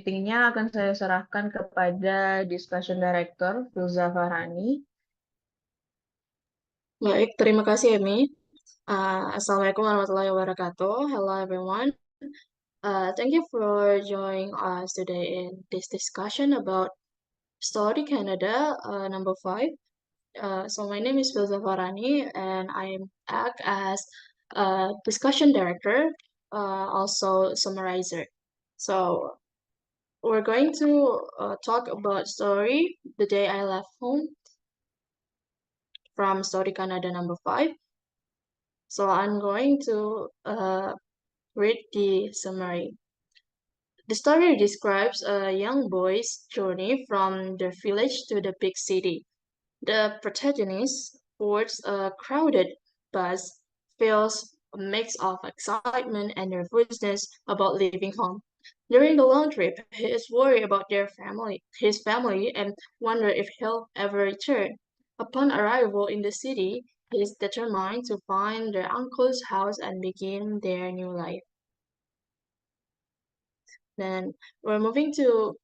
Meetingnya akan saya serahkan kepada Discussion Director, Filza Farhani. Baik, terima kasih Emi. Assalamualaikum warahmatullahi wabarakatuh. Hello everyone. Thank you for joining us today in this discussion about Story Canada number 5. So my name is Filza Farani and I act as discussion director, also summarizer. So we're going to talk about story The Day I Left Home from Story Canada number 5. So I'm going to read the summary. The story describes a young boy's journey from the village to the big city. The protagonist boards a crowded bus, feels a mix of excitement and nervousness about leaving home. During the long trip, he is worried about his family, and wonder if he'll ever return. Upon arrival in the city, he is determined to find their uncle's house and begin their new life. Then we're moving to